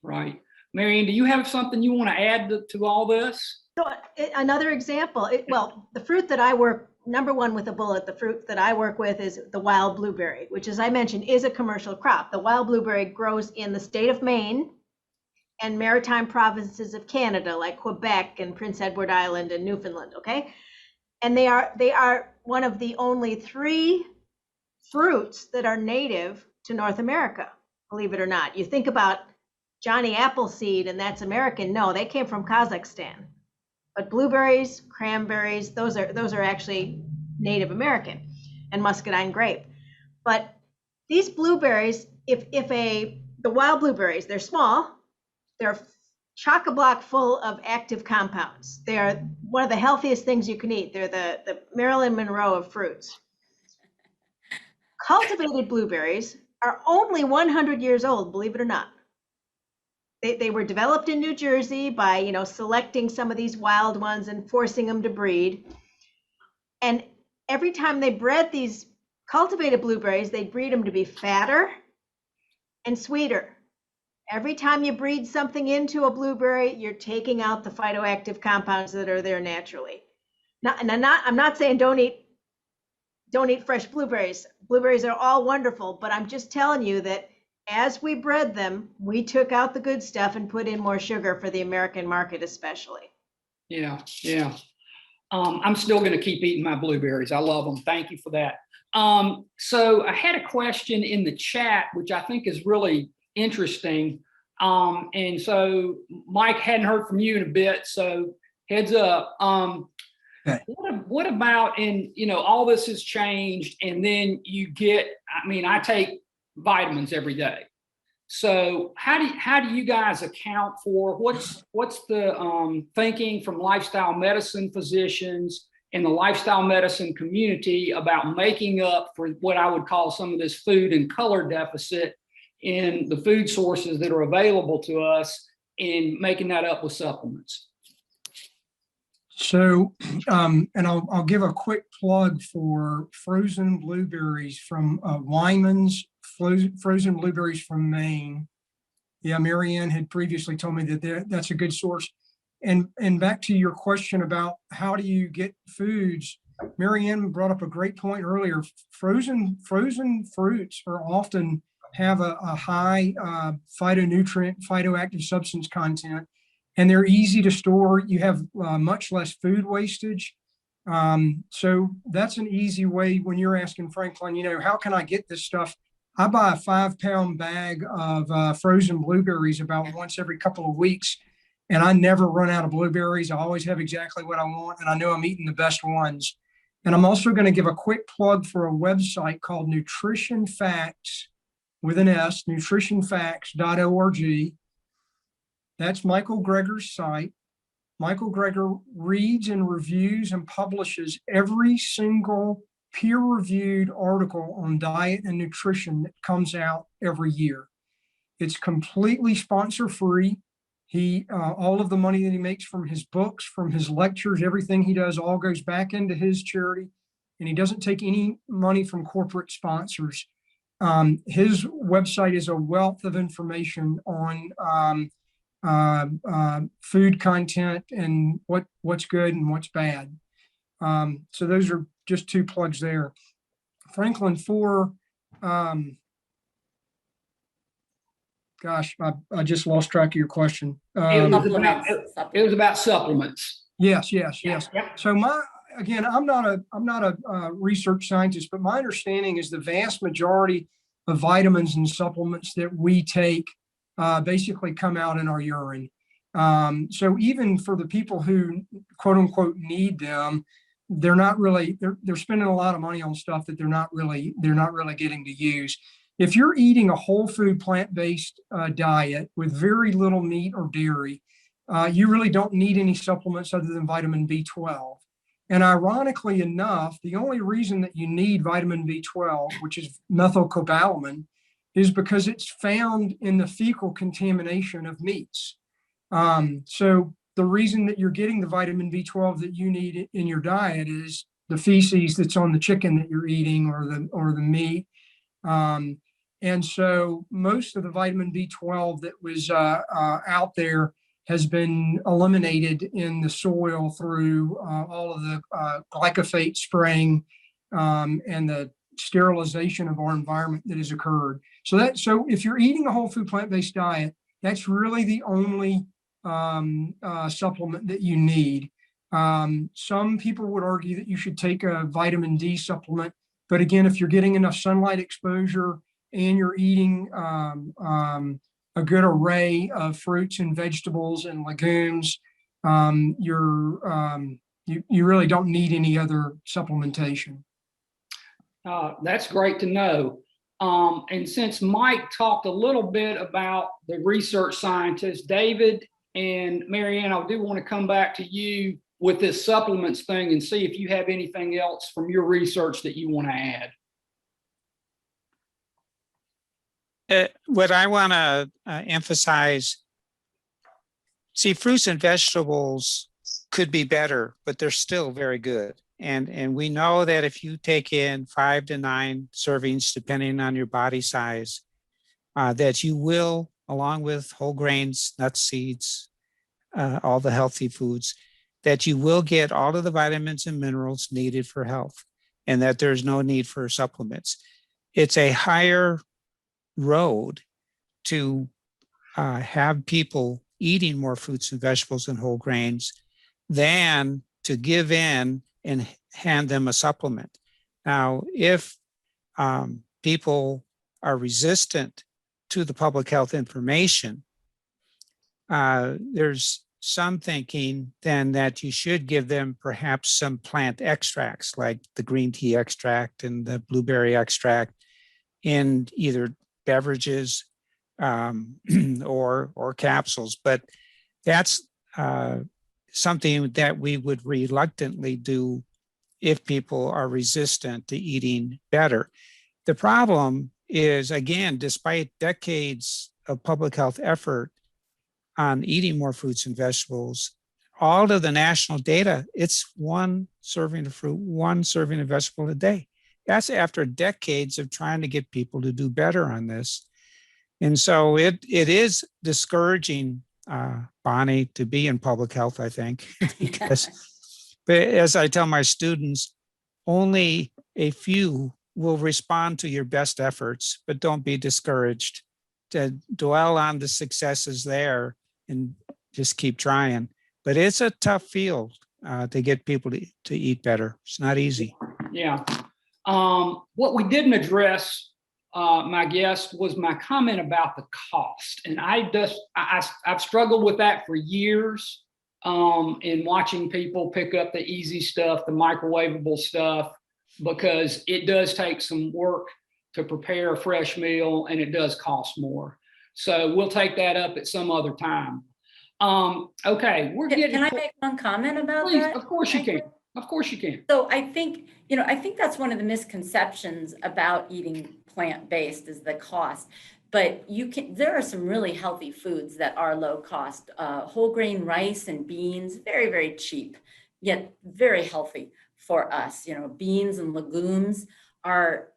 Right. Marianne, do you have something you want to add to all this? So another example, well, the fruit that I work, number one with a bullet, the fruit that I work with is the wild blueberry, which, as I mentioned, is a commercial crop. The wild blueberry grows in the state of Maine and maritime provinces of Canada, like Quebec and Prince Edward Island and Newfoundland, okay? And they are one of the only 3 fruits that are native to North America, believe it or not. You think about Johnny Appleseed and that's American. No, they came from Kazakhstan. But blueberries, cranberries, those are actually Native American, and muscadine grape. But these blueberries, the wild blueberries, they're small, they're chock-a-block full of active compounds. They are one of the healthiest things you can eat. They're the Marilyn Monroe of fruits. Cultivated blueberries are only 100 years old, believe it or not. They were developed in New Jersey by, selecting some of these wild ones and forcing them to breed. And every time they bred these cultivated blueberries, they breed them to be fatter and sweeter. Every time you breed something into a blueberry, you're taking out the phytoactive compounds that are there naturally. Now, and I'm not saying don't eat fresh blueberries. Blueberries are all wonderful, but I'm just telling you that as we bred them, we took out the good stuff and put in more sugar for the American market, especially. Yeah. I'm still going to keep eating my blueberries. I love them. Thank you for that. So I had a question in the chat, which I think is really interesting. And so Mike, hadn't heard from you in a bit, so heads up. Okay. What about all this has changed, and then you get, I take vitamins every day. So how do you guys account for what's the thinking from lifestyle medicine physicians and the lifestyle medicine community about making up for what I would call some of this food and color deficit in the food sources that are available to us and making that up with supplements? So, and I'll give a quick plug for frozen blueberries from Wyman's frozen blueberries from Maine. Yeah, Marianne had previously told me that that's a good source. And back to your question about how do you get foods, Marianne brought up a great point earlier. Frozen fruits are often have a high phytoactive substance content, and they're easy to store. You have much less food wastage. So that's an easy way when you're asking Franklin, how can I get this stuff? I buy a 5-pound bag of frozen blueberries about once every couple of weeks, and I never run out of blueberries. I always have exactly what I want, and I know I'm eating the best ones. And I'm also going to give a quick plug for a website called Nutrition Facts with an S, nutritionfacts.org. That's Michael Greger's site. Michael Greger reads and reviews and publishes every single peer-reviewed article on diet and nutrition that comes out every year. It's completely sponsor-free. All of the money that he makes from his books, from his lectures, everything he does all goes back into his charity, and he doesn't take any money from corporate sponsors. His website is a wealth of information on food content and what's good and what's bad. So those are just 2 plugs there. Franklin, for Gosh, I just lost track of your question. It was Supplements. it was about supplements. Yes. Yep. So again, I'm not a research scientist, but my understanding is the vast majority of vitamins and supplements that we take basically come out in our urine. So even for the people who quote unquote need them, they're not really, they're spending a lot of money on stuff that they're not really getting to use. If you're eating a whole food plant-based diet with very little meat or dairy, you really don't need any supplements other than vitamin B12. And ironically enough, the only reason that you need vitamin B12, which is methylcobalamin, is because it's found in the fecal contamination of meats. So the reason that you're getting the vitamin B12 that you need in your diet is the feces that's on the chicken that you're eating or the meat. And so most of the vitamin B12 that was out there has been eliminated in the soil through all of the glyphosate spraying and the sterilization of our environment that has occurred. So if you're eating a whole food plant-based diet, that's really the only supplement that you need. Some people would argue that you should take a vitamin D supplement, but again, if you're getting enough sunlight exposure and you're eating a good array of fruits and vegetables and legumes, you really don't need any other supplementation. That's great to know. And since Mike talked a little bit about the research scientists, David and Marianne, I do want to come back to you with this supplements thing and see if you have anything else from your research that you want to add. What I want to emphasize, see, fruits and vegetables could be better, but they're still very good. And we know that if you take in 5 to 9 servings, depending on your body size, that you will, along with whole grains, nuts, seeds, all the healthy foods, that you will get all of the vitamins and minerals needed for health, and that there's no need for supplements. It's a higher road to have people eating more fruits and vegetables and whole grains than to give in and hand them a supplement. Now, if people are resistant to the public health information, there's some thinking then that you should give them perhaps some plant extracts like the green tea extract and the blueberry extract in either beverages or capsules, but that's something that we would reluctantly do if people are resistant to eating better. The problem is, again, despite decades of public health effort on eating more fruits and vegetables, all of the national data, it's 1 serving of fruit, 1 serving of vegetable a day. That's after decades of trying to get people to do better on this. And so it is discouraging, Bonnie, to be in public health, I think, because but as I tell my students, only a few will respond to your best efforts, but don't be discouraged. To dwell on the successes there and just keep trying. But it's a tough field to get people to eat better. It's not easy. Yeah. What we didn't address, my guest, was my comment about the cost. And I've struggled with that for years in watching people pick up the easy stuff, the microwavable stuff, because it does take some work to prepare a fresh meal and it does cost more. So we'll take that up at some other time. Okay, we're getting. Can I make one comment about Please, that? of course you can. Of course you can. So I think that's one of the misconceptions about eating plant-based is the cost. But there are some really healthy foods that are low cost. Whole grain rice and beans, very, very cheap, yet very healthy for us. Beans and legumes are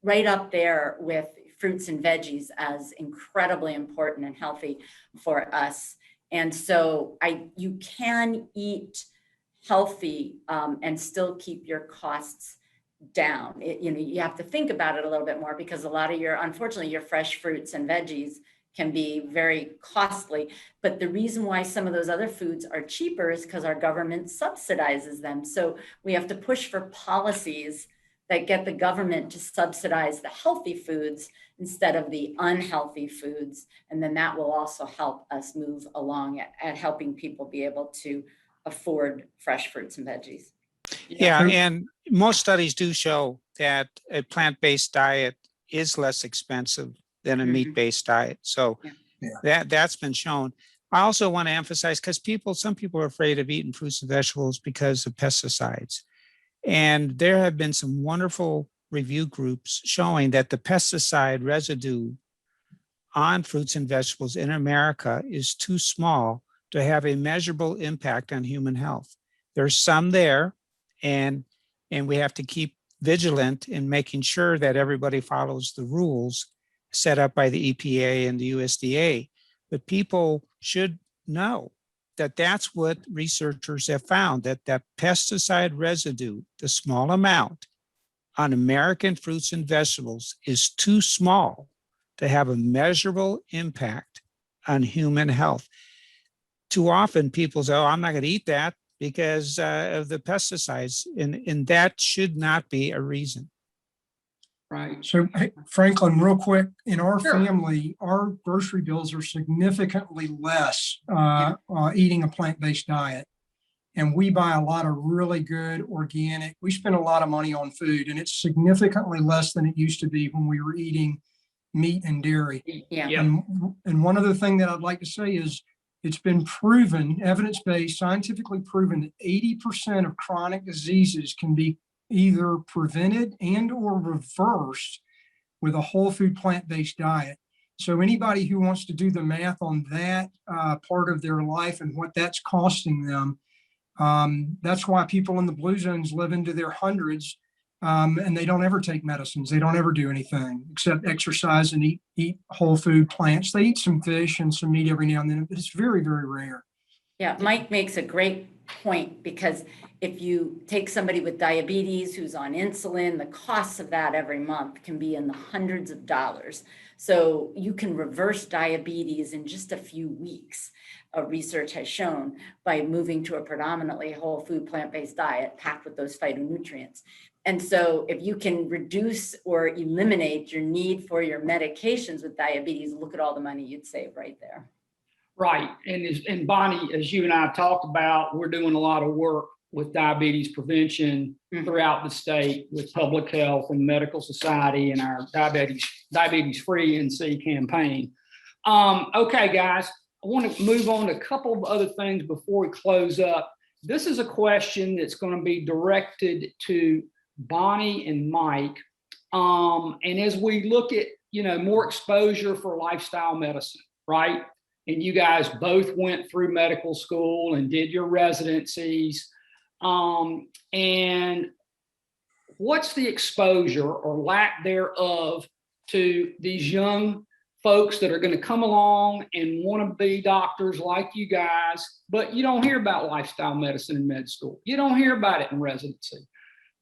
right up there with fruits and veggies as incredibly important and healthy for us. And so you can eat healthy and still keep your costs down. You have to think about it a little bit more because a lot of unfortunately, your fresh fruits and veggies can be very costly. But the reason why some of those other foods are cheaper is because our government subsidizes them. So we have to push for policies that get the government to subsidize the healthy foods instead of the unhealthy foods. And then that will also help us move along at helping people be able to afford fresh fruits and veggies. Yeah, and most studies do show that a plant-based diet is less expensive than a meat-based diet. So that's been shown. I also want to emphasize, because some people are afraid of eating fruits and vegetables because of pesticides. And there have been some wonderful review groups showing that the pesticide residue on fruits and vegetables in America is too small to have a measurable impact on human health. There's some there, and we have to keep vigilant in making sure that everybody follows the rules set up by the EPA and the USDA. But people should know that that's what researchers have found, that pesticide residue, the small amount on American fruits and vegetables, is too small to have a measurable impact on human health. Too often people say, oh, I'm not going to eat that because of the pesticides, and that should not be a reason. Right. So, hey, Franklin, real quick, in our family, our grocery bills are significantly less eating a plant-based diet. And we buy a lot of really good organic. We spend a lot of money on food, and it's significantly less than it used to be when we were eating meat and dairy. Yeah. And one other thing that I'd like to say is it's been proven, evidence-based, scientifically proven, that 80% of chronic diseases can be either prevented and or reversed with a whole food plant-based diet. So anybody who wants to do the math on that part of their life and what that's costing them, that's why people in the blue zones live into their hundreds, and they don't ever take medicines. They don't ever do anything except exercise and eat whole food plants. They eat some fish and some meat every now and then, but it's very, very rare. Yeah, Mike makes a great point, because if you take somebody with diabetes who's on insulin, the costs of that every month can be in the hundreds of dollars. So you can reverse diabetes in just a few weeks, research has shown, by moving to a predominantly whole food plant-based diet packed with those phytonutrients. And so if you can reduce or eliminate your need for your medications with diabetes, look at all the money you'd save right there. Right. And Bonnie, as you and I have talked about, we're doing a lot of work with diabetes prevention throughout the state with public health and medical society and our diabetes free NC campaign. Okay, guys, I want to move on to a couple of other things before we close up. This is a question that's going to be directed to Bonnie and Mike. And as we look at, more exposure for lifestyle medicine, right? And you guys both went through medical school and did your residencies. And what's the exposure or lack thereof to these young folks that are going to come along and want to be doctors like you guys, but you don't hear about lifestyle medicine in med school. You don't hear about it in residency.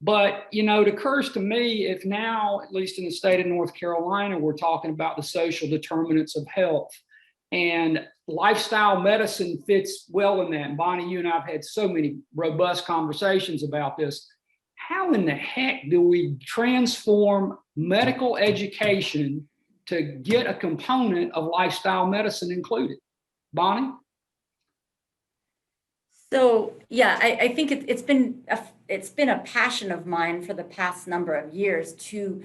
But, it occurs to me, if now, at least in the state of North Carolina, we're talking about the social determinants of health, and lifestyle medicine fits well in that. And Bonnie, you and I have had so many robust conversations about this. How in the heck do we transform medical education to get a component of lifestyle medicine included? Bonnie? So yeah, I think it's been a passion of mine for the past number of years to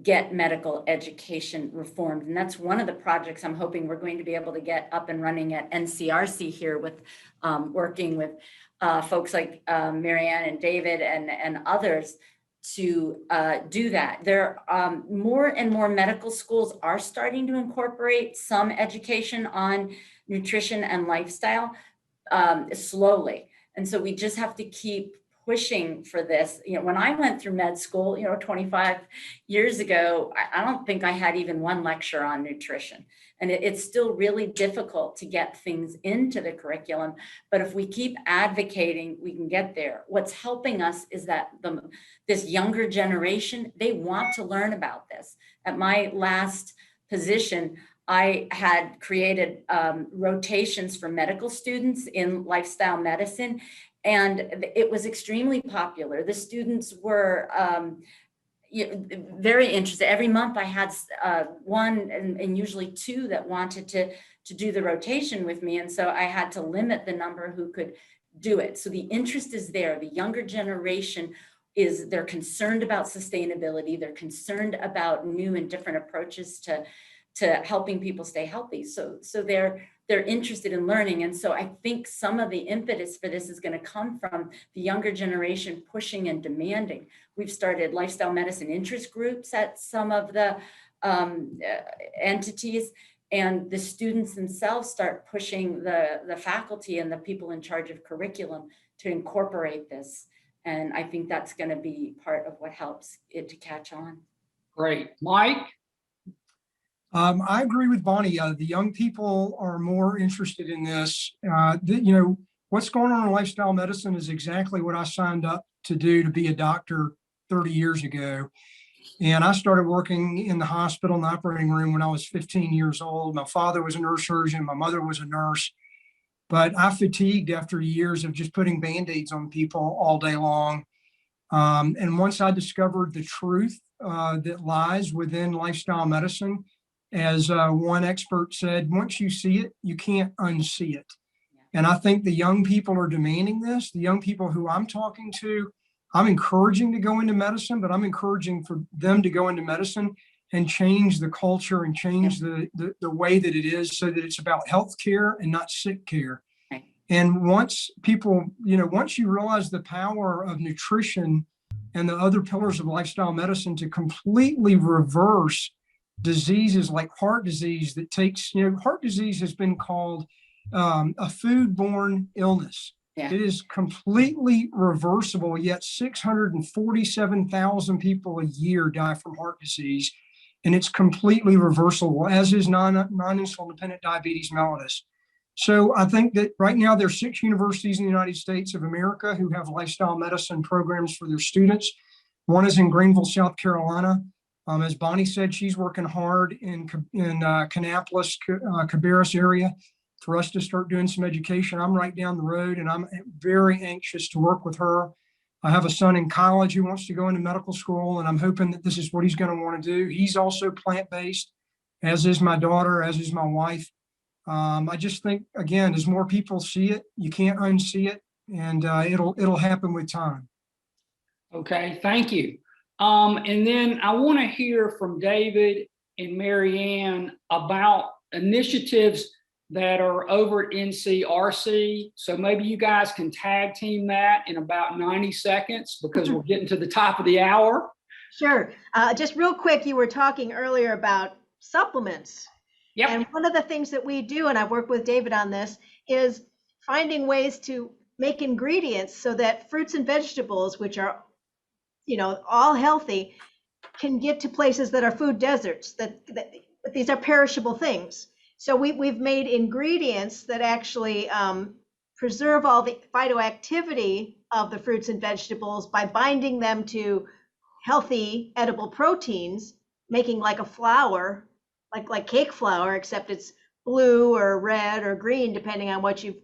get medical education reformed. And that's one of the projects I'm hoping we're going to be able to get up and running at NCRC here with working with folks like Marianne and David and others to do that. There more and more medical schools are starting to incorporate some education on nutrition and lifestyle slowly. And so we just have to keep pushing for this. When I went through med school, 25 years ago, I don't think I had even one lecture on nutrition. And it's still really difficult to get things into the curriculum. But if we keep advocating, we can get there. What's helping us is that this younger generation, they want to learn about this. At my last position, I had created rotations for medical students in lifestyle medicine, and it was extremely popular. The students were very interested. Every month I had one and usually two that wanted to do the rotation with me. And so I had to limit the number who could do it. So the interest is there. The younger generation they're concerned about sustainability. They're concerned about new and different approaches to helping people stay healthy. So they're interested in learning. And so I think some of the impetus for this is going to come from the younger generation pushing and demanding. We've started lifestyle medicine interest groups at some of the entities, and the students themselves start pushing the faculty and the people in charge of curriculum to incorporate this. And I think that's going to be part of what helps it to catch on. Great. Mike? I agree with Bonnie. The young people are more interested in this. What's going on in lifestyle medicine is exactly what I signed up to do, to be a doctor 30 years ago. And I started working in the hospital in the operating room when I was 15 years old. My father was a neurosurgeon. My mother was a nurse. But I fatigued after years of just putting Band-Aids on people all day long. And once I discovered the truth that lies within lifestyle medicine, as one expert said, once you see it, you can't unsee it. And I think the young people are demanding this. The young people who I'm talking to, I'm encouraging to go into medicine, but I'm encouraging for them to go into medicine and change the culture and change the way that it is, so that it's about health care and not sick care. Right. And once people, once you realize the power of nutrition and the other pillars of lifestyle medicine to completely reverse diseases like heart disease that takes, heart disease has been called a foodborne illness. Yeah. It is completely reversible, yet 647,000 people a year die from heart disease, and it's completely reversible, as is non-insulin dependent diabetes mellitus. So I think that right now there are 6 universities in the United States of America who have lifestyle medicine programs for their students. One is in Greenville, South Carolina. As Bonnie said, she's working hard in Kannapolis, Cabarrus area for us to start doing some education. I'm right down the road, and I'm very anxious to work with her. I have a son in college who wants to go into medical school, and I'm hoping that this is what he's going to want to do. He's also plant-based, as is my daughter, as is my wife. I just think, again, as more people see it, you can't unsee it, and it'll happen with time. Okay, thank you. And then I want to hear from David and Marianne about initiatives that are over at NCRC. So maybe you guys can tag team that in about 90 seconds, because we're getting to the top of the hour. Sure. Just real quick, you were talking earlier about supplements. Yep. And one of the things that we do, and I've worked with David on this, is finding ways to make ingredients so that fruits and vegetables, which are, all healthy, can get to places that are food deserts, that these are perishable things. So we've made ingredients that actually preserve all the phytoactivity of the fruits and vegetables by binding them to healthy edible proteins, making like a flour, like cake flour, except it's blue or red or green, depending on what you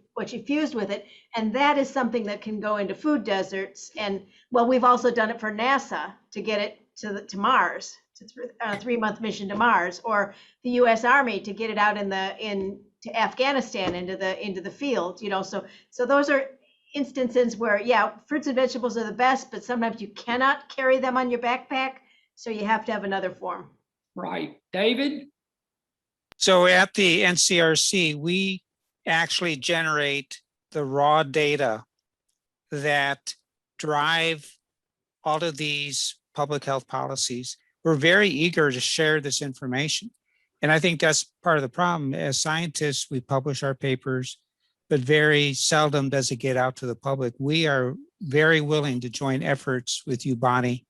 fused with it. And that is something that can go into food deserts. And we've also done it for NASA to get it to Mars, to a 3-month mission to Mars, or the U.S. Army to get it out to Afghanistan into the field. So those are instances where, fruits and vegetables are the best, but sometimes you cannot carry them on your backpack, so you have to have another form. Right. David? So at the NCRC, we actually generate the raw data that drive all of these public health policies. We're very eager to share this information. And I think that's part of the problem. As scientists, we publish our papers, but very seldom does it get out to the public. We are very willing to join efforts with you, Bonnie,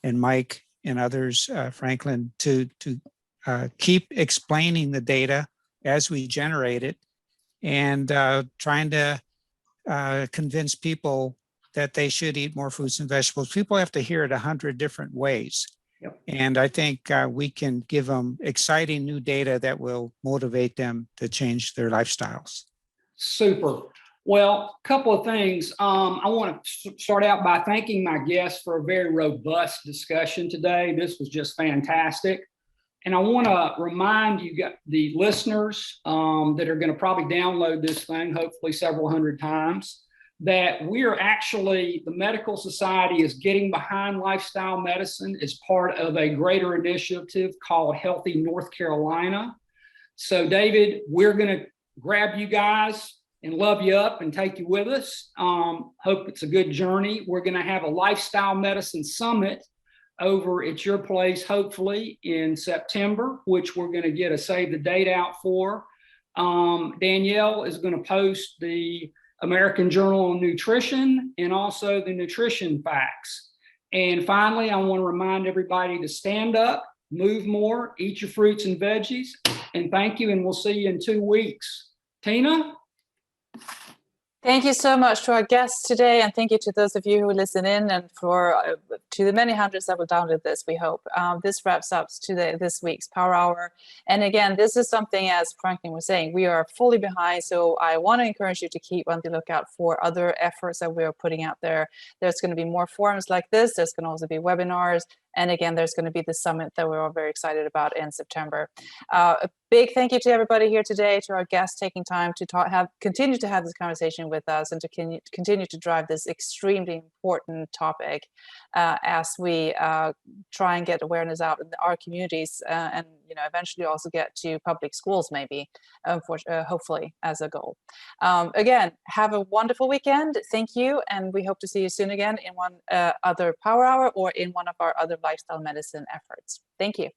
and Mike, and others, Franklin, to keep explaining the data as we generate it, and trying to convince people that they should eat more fruits and vegetables. People have to hear it 100 different ways. Yep. And I think we can give them exciting new data that will motivate them to change their lifestyles. Super. Well, a couple of things. I want to start out by thanking my guests for a very robust discussion today. This was just fantastic. And I want to remind you, the listeners that are going to probably download this thing, hopefully several hundred times, that we are actually, the medical society is getting behind lifestyle medicine as part of a greater initiative called Healthy North Carolina. So David, we're going to grab you guys and love you up and take you with us. Hope it's a good journey. We're going to have a lifestyle medicine summit over at your place, hopefully in September, which we're going to get a save the date out for. Danielle is going to post the American Journal of Nutrition and also the nutrition facts. And finally, I want to remind everybody to stand up, move more, eat your fruits and veggies, and thank you. And we'll see you in 2 weeks. Tina? Thank you so much to our guests today, and thank you to those of you who listen in, and for to the many hundreds that will download this, we hope. This wraps up this week's Power Hour. And again, this is something, as Franklin was saying, we are fully behind, so I want to encourage you to keep on the lookout for other efforts that we are putting out there. There's going to be more forums like this. There's going to also be webinars. And again, there's going to be the summit that we're all very excited about in September. A big thank you to everybody here today, to our guests taking time to continue to have this conversation with us, and to continue to drive this extremely important topic as we try and get awareness out in our communities, and eventually also get to public schools, maybe, hopefully, as a goal. Again, have a wonderful weekend. Thank you, and we hope to see you soon again in one other Power Hour or in one of our other lifestyle medicine efforts. Thank you.